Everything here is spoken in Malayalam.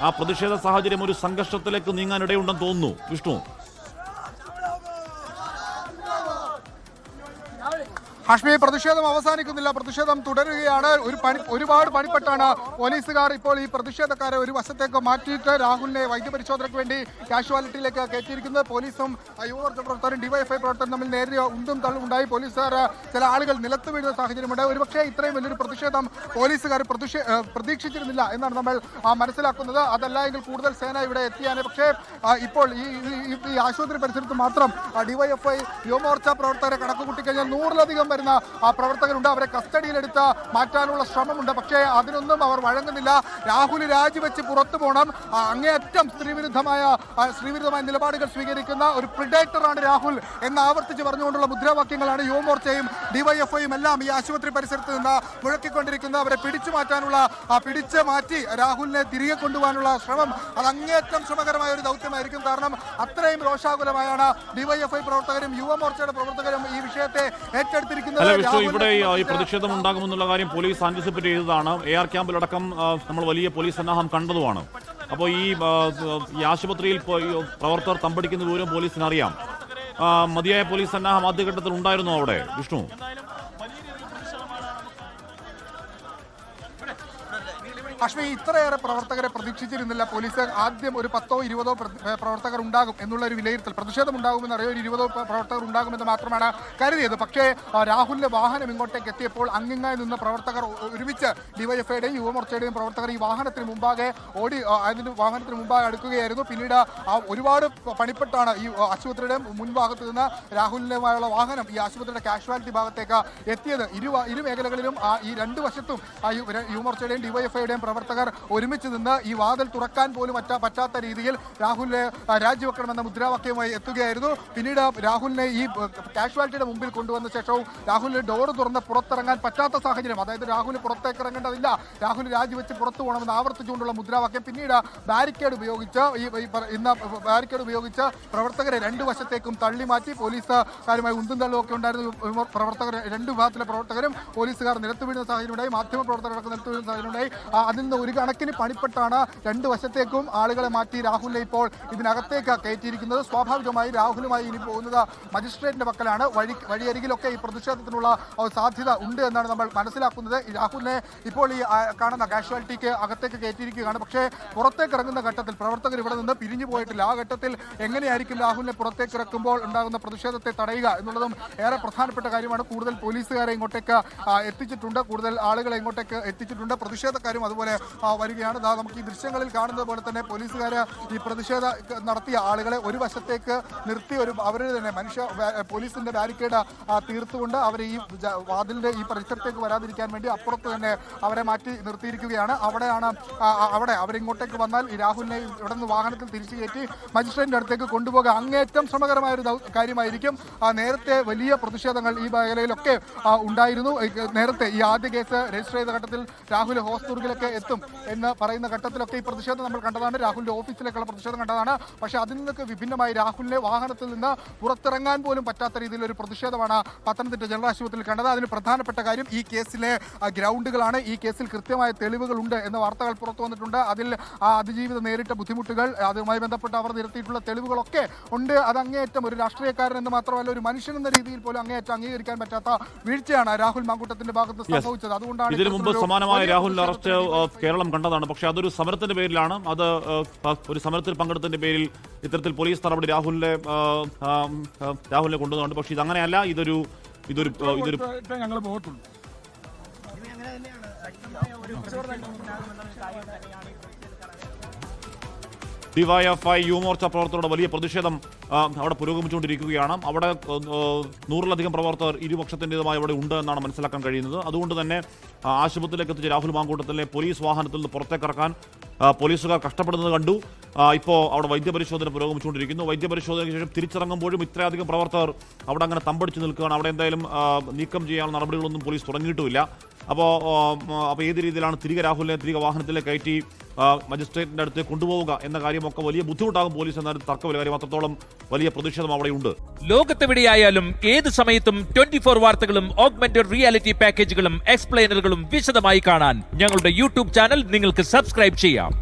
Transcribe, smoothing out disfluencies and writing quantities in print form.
ആ പ്രതിഷേധ സാഹചര്യം ഒരു സംഘർഷത്തിലേക്ക് നീങ്ങാനിടയുണ്ടെന്ന് തോന്നുന്നു. വിഷ്ണു, ഹാഷ്മി, പ്രതിഷേധം അവസാനിക്കുന്നില്ല, പ്രതിഷേധം തുടരുകയാണ്. ഒരുപാട് പണിപ്പെട്ടാണ് പോലീസുകാർ ഇപ്പോൾ ഈ പ്രതിഷേധക്കാരെ ഒരു വശത്തേക്ക് മാറ്റിയിട്ട് രാഹുലിനെ വൈദ്യപരിശോധനയ്ക്ക് വേണ്ടി കാഷ്വാലിറ്റിയിലേക്ക് കയറ്റിയിരിക്കുന്നത്. പോലീസും യുവമോർച്ച പ്രവർത്തകരും ഡിവൈഎഫ്ഐ പ്രവർത്തകരും തമ്മിൽ നേരിയ ഉന്തും തള്ളും ഉണ്ടായി. പോലീസുകാർ ചില ആളുകൾ നിലത്ത് വീഴുന്ന സാഹചര്യമുണ്ട്. ഒരുപക്ഷെ ഇത്രയും വലിയൊരു പ്രതിഷേധം പോലീസുകാർ പ്രതീക്ഷിച്ചിരുന്നില്ല എന്നാണ് നമ്മൾ മനസ്സിലാക്കുന്നത്. അതല്ല എങ്കിൽ കൂടുതൽ സേന ഇവിടെ എത്തിയാണ്. പക്ഷേ ഇപ്പോൾ ഈ ആശുപത്രി പരിസരത്ത് മാത്രം ഡിവൈഎഫ്ഐ യുവമോർച്ച പ്രവർത്തകരെ കണക്കുകൂട്ടിക്കഴിഞ്ഞാൽ 100-ലധികം വരുന്ന പ്രവർത്തകരുണ്ട്. അവരെ കസ്റ്റഡിയിലെടുത്ത് മാറ്റാനുള്ള ശ്രമമുണ്ട്. പക്ഷേ അതിനൊന്നും അവർ വഴങ്ങുന്നില്ല. രാഹുൽ രാജിവെച്ച് പുറത്തു പോകണം. അങ്ങേയറ്റം സ്ത്രീവിരുദ്ധമായ നിലപാടുകൾ സ്വീകരിക്കുന്ന ഒരു പ്രിഡേറ്ററാണ് രാഹുൽ എന്ന് ആവർത്തിച്ച് പറഞ്ഞുകൊണ്ടുള്ള മുദ്രാവാക്യങ്ങളാണ് യുവമോർച്ചയും ഡിവൈഎഫ്ഐയും എല്ലാം ഈ ആശുപത്രി പരിസരത്ത് നിന്ന് മുഴക്കിക്കൊണ്ടിരിക്കുന്നത്. അവരെ പിടിച്ചു മാറ്റി രാഹുലിനെ തിരികെ കൊണ്ടുപോകാനുള്ള ശ്രമം അത് അങ്ങേയറ്റം ശ്രമകരമായ ഒരു ദൗത്യമായിരിക്കും. കാരണം അത്രയും രോഷാകുലമായാണ് ഡിവൈഎഫ്ഐ പ്രവർത്തകരും യുവമോർച്ചയുടെ പ്രവർത്തകരും ഈ വിഷയത്തെ ഏറ്റെടുത്തിരിക്കുന്നത്. അല്ല വിഷ്ണു, ഇവിടെ ഈ പ്രതിഷേധം ഉണ്ടാകുമെന്നുള്ള കാര്യം പോലീസ് ആന്റിസിപ്പേറ്റ് ചെയ്തതാണ്. AR ക്യാമ്പിലടക്കം നമ്മൾ വലിയ പോലീസ് സന്നാഹം കണ്ടതുമാണ്. അപ്പോൾ ഈ ആശുപത്രിയിൽ പ്രവർത്തകർ തമ്പടിക്കുന്ന വിവരം പോലീസിന് അറിയാം. മതിയായ പോലീസ് സന്നാഹം ആദ്യഘട്ടത്തിൽ ഉണ്ടായിരുന്നു അവിടെ. വിഷ്ണു, ഹാഷ്മി, ഇത്രയേറെ പ്രവർത്തകരെ പ്രതീക്ഷിച്ചിരുന്നില്ല പോലീസ്. ആദ്യം ഒരു 10-20 പ്രവർത്തകർ ഉണ്ടാകും എന്നുള്ള ഒരു വിലയിരുത്തൽ, പ്രതിഷേധം ഉണ്ടാകുമെന്ന് അറിയാം, ഒരു 20 പ്രവർത്തകർ ഉണ്ടാകുമെന്ന് മാത്രമാണ് കരുതിയത്. പക്ഷേ രാഹുലിന്റെ വാഹനം ഇങ്ങോട്ടേക്ക് എത്തിയപ്പോൾ അങ്ങിങ്ങായി നിന്ന് പ്രവർത്തകർ ഒരുമിച്ച് ഡിവൈഎഫ്ഐയുടെയും യുവമോർച്ചയുടെയും പ്രവർത്തകർ ഈ വാഹനത്തിന് മുമ്പാകെ അടുക്കുകയായിരുന്നു. പിന്നീട് ഒരുപാട് പണിപ്പെട്ടാണ് ഈ ആശുപത്രിയുടെ മുൻഭാഗത്ത് നിന്ന് രാഹുലിനുമായുള്ള വാഹനം ഈ ആശുപത്രിയുടെ കാഷ്വാലിറ്റി ഭാഗത്തേക്ക് എത്തിയത്. ഇരു മേഖലകളിലും ഈ രണ്ടു വശത്തും യുവമോർച്ചയുടെയും ഡിവൈഎഫ്ഐയുടെയും പ്രവർത്തകർ ഒരുമിച്ച് നിന്ന് ഈ വാതിൽ തുറക്കാൻ പോലും പറ്റാത്ത രീതിയിൽ രാഹുലിനെ രാജിവെക്കണമെന്ന മുദ്രാവാക്യവുമായി എത്തുകയായിരുന്നു. പിന്നീട് രാഹുലിനെ ഈ കാഷ്വാലിറ്റിയുടെ മുമ്പിൽ കൊണ്ടുവന്ന ശേഷവും രാഹുലിന് ഡോറ് തുറന്ന് പുറത്തിറങ്ങാൻ പറ്റാത്ത സാഹചര്യം, അതായത് രാഹുൽ പുറത്തേക്ക് ഇറങ്ങേണ്ടതില്ല, രാഹുൽ രാജിവെച്ച് പുറത്തു പോകണമെന്ന് ആവർത്തിച്ചുകൊണ്ടുള്ള മുദ്രാവാക്യം. പിന്നീട് ബാരിക്കേഡ് ഉപയോഗിച്ച് പ്രവർത്തകരെ രണ്ടു വശത്തേക്കും തള്ളി മാറ്റി. പോലീസുകാരുമായി ഉന്തും തള്ളും ഒക്കെ ഉണ്ടായിരുന്നു. പ്രവർത്തകർ രണ്ടു വിഭാഗത്തിലെ പ്രവർത്തകരും പോലീസുകാർ നിലത്ത് വീഴുന്ന സാഹചര്യമുണ്ടായി, മാധ്യമ പ്രവർത്തകരടക്കം നിലത്ത് വീഴുന്ന സാഹചര്യമുണ്ടായി. അതിൽ നിന്ന് ഒരു കണക്കിന് പണിപ്പെട്ടാണ് രണ്ടു വശത്തേക്കും ആളുകളെ മാറ്റി രാഹുലിനെ ഇപ്പോൾ ഇതിനകത്തേക്ക് കയറ്റിയിരിക്കുന്നത്. സ്വാഭാവികമായി രാഹുലുമായി ഇനി പോകുന്നത് മജിസ്ട്രേറ്റിന്റെ പക്കലാണ്. വഴിയരികിലൊക്കെ ഈ പ്രതിഷേധത്തിനുള്ള സാധ്യത ഉണ്ട് എന്നാണ് നമ്മൾ മനസ്സിലാക്കുന്നത്. രാഹുലിനെ ഇപ്പോൾ ഈ കാണുന്ന കാഷ്വാലിറ്റിക്ക് അകത്തേക്ക് കയറ്റിയിരിക്കുകയാണ്. പക്ഷേ പുറത്തേക്ക് ഇറങ്ങുന്ന ഘട്ടത്തിൽ പ്രവർത്തകർ ഇവിടെ നിന്ന് പിരിഞ്ഞു പോയിട്ടില്ല. ആ ഘട്ടത്തിൽ എങ്ങനെയായിരിക്കും രാഹുലിനെ പുറത്തേക്ക് ഇറക്കുമ്പോൾ ഉണ്ടാകുന്ന പ്രതിഷേധത്തെ തടയുക എന്നുള്ളതും ഏറെ പ്രധാനപ്പെട്ട കാര്യമാണ്. കൂടുതൽ പോലീസുകാരെ ഇങ്ങോട്ടേക്ക് എത്തിച്ചിട്ടുണ്ട്, കൂടുതൽ ആളുകളെ ഇങ്ങോട്ടേക്ക് എത്തിച്ചിട്ടുണ്ട്. പ്രതിഷേധക്കാരും അതുപോലെ വരികയാണ്. നമുക്ക് ഈ ദൃശ്യങ്ങളിൽ കാണുന്നത് പോലെ തന്നെ പോലീസുകാർ ഈ പ്രതിഷേധം നടത്തിയ ആളുകളെ ഒരു വശത്തേക്ക് നിർത്തി അവരുടെ തന്നെ പോലീസിന്റെ ബാരിക്കേഡ് തീർത്തുകൊണ്ട് അവരെ ഈ വാതിലിന്റെ ഈ പരിസരത്തേക്ക് വരാതിരിക്കാൻ വേണ്ടി അപ്പുറത്ത് തന്നെ അവരെ മാറ്റി നിർത്തിയിരിക്കുകയാണ്. അവിടെ അവരിങ്ങോട്ടേക്ക് വന്നാൽ ഈ രാഹുലിനെ ഇവിടെ നിന്ന് വാഹനത്തിൽ തിരിച്ചു കയറ്റി മജിസ്ട്രേറ്റിന്റെ അടുത്തേക്ക് കൊണ്ടുപോകുക അങ്ങേയറ്റം ശ്രമകരമായ ഒരു കാര്യമായിരിക്കും. നേരത്തെ വലിയ പ്രതിഷേധങ്ങൾ ഈ മേഖലയിലൊക്കെ ഉണ്ടായിരുന്നു. നേരത്തെ ഈ ആദ്യ കേസ് രജിസ്റ്റർ ചെയ്ത ഘട്ടത്തിൽ രാഹുൽ ഹോസ്ദുർഗിലൊക്കെ എത്തും എന്ന് പറയുന്ന ഘട്ടത്തിലൊക്കെ ഈ പ്രതിഷേധം നമ്മൾ കണ്ടതാണ്. രാഹുലിന്റെ ഓഫീസിലേക്കുള്ള പ്രതിഷേധം കണ്ടതാണ്. പക്ഷേ അതിൽ നിന്നൊക്കെ വിഭിന്നമായി രാഹുലിനെ വാഹനത്തിൽ നിന്ന് പുറത്തിറങ്ങാൻ പോലും പറ്റാത്ത രീതിയിൽ ഒരു പ്രതിഷേധമാണ് പത്തനംതിട്ട ജനറൽ ആശുപത്രിയിൽ കണ്ടത്. അതിന് പ്രധാനപ്പെട്ട കാര്യം ഈ കേസിലെ ഗ്രൗണ്ടുകളാണ്. ഈ കേസിൽ കൃത്യമായ തെളിവുകളുണ്ട് എന്ന വാർത്തകൾ പുറത്തു വന്നിട്ടുണ്ട്. അതിൽ അതിജീവിത നേരിട്ട ബുദ്ധിമുട്ടുകൾ, അതുമായി ബന്ധപ്പെട്ട് അവർ നിരത്തിയിട്ടുള്ള തെളിവുകളൊക്കെ ഉണ്ട്. അത് അങ്ങേയറ്റം ഒരു രാഷ്ട്രീയക്കാരൻ എന്ന് മാത്രമല്ല ഒരു മനുഷ്യൻ എന്ന രീതിയിൽ പോലും അങ്ങേയറ്റം അംഗീകരിക്കാൻ പറ്റാത്ത വീഴ്ചയാണ് രാഹുൽ മാങ്കൂട്ടത്തിന്റെ ഭാഗത്ത് സംഭവിച്ചത്. അതുകൊണ്ടാണ് ഇതിനു മുമ്പ് സമാനമായ രാഹുലിന്റെ അറസ്റ്റ് കേരളം കണ്ടതാണ്. പക്ഷേ അതൊരു സമരത്തിന്റെ പേരിലാണ്. അത് ഒരു സമരത്തിൽ പങ്കെടുത്തതിന്റെ പേരിൽ ഇത്തരത്തിൽ പോലീസ് നടപടി രാഹുലിനെ കൊണ്ടുവന്നുണ്ട്. പക്ഷേ ഇതങ്ങനെയല്ല. ഇതൊരു ഞങ്ങൾ പോകത്തുള്ളൂ. ഡിവൈഎഫ്ഐ യുവമോർച്ച പ്രവർത്തകരുടെ വലിയ പ്രതിഷേധം അവിടെ പുരോഗമിച്ചുകൊണ്ടിരിക്കുകയാണ്. അവിടെ 100-ലധികം പ്രവർത്തകർ ഇരുപക്ഷത്തിൻ്റെതുമായി അവിടെ ഉണ്ട് എന്നാണ് മനസ്സിലാക്കാൻ കഴിയുന്നത്. അതുകൊണ്ട് തന്നെ ആശുപത്രിയിലേക്ക് എത്തിച്ച രാഹുൽ മാങ്കൂട്ടത്തിലെ പോലീസ് വാഹനത്തിൽ നിന്ന് പുറത്തേക്കിറക്കാൻ പോലീസുകാർ കഷ്ടപ്പെടുന്നത് കണ്ടു. ഇപ്പോൾ അവിടെ വൈദ്യപരിശോധന പുരോഗമിച്ചുകൊണ്ടിരിക്കുന്നു. വൈദ്യപരിശോധനയ്ക്ക് ശേഷം തിരിച്ചിറങ്ങുമ്പോഴും ഇത്രയധികം പ്രവർത്തകർ അവിടെ അങ്ങനെ തമ്പടിച്ച് നിൽക്കുകയാണ്. അവിടെ എന്തായാലും നീക്കം ചെയ്യാനുള്ള നടപടികളൊന്നും പോലീസ് തുടങ്ങിയിട്ടുമില്ല. അപ്പോൾ ഏത് രീതിയിലാണ് തിരികെ വാഹനത്തിലേക്ക് കയറ്റി മജിസ്ട്രേറ്റിന്റെ അടുത്ത് കൊണ്ടുപോവുക എന്ന കാര്യമൊക്കെ വലിയ ബുദ്ധിമുട്ടാകും പോലീസ് എന്ന തർക്കമില്ല. കാര്യം അത്രത്തോളം വലിയ പ്രതിഷേധം അവിടെയുണ്ട്. ലോകത്തെവിടെയായാലും ഏത് സമയത്തും 24 വാർത്തകളും ഓഗ്മെന്റഡ് റിയാലിറ്റി പാക്കേജുകളും എക്സ്പ്ലെയിനറുകളും വിശദമായി കാണാൻ ഞങ്ങളുടെ യൂട്യൂബ് ചാനൽ നിങ്ങൾക്ക് സബ്സ്ക്രൈബ് ചെയ്യാം.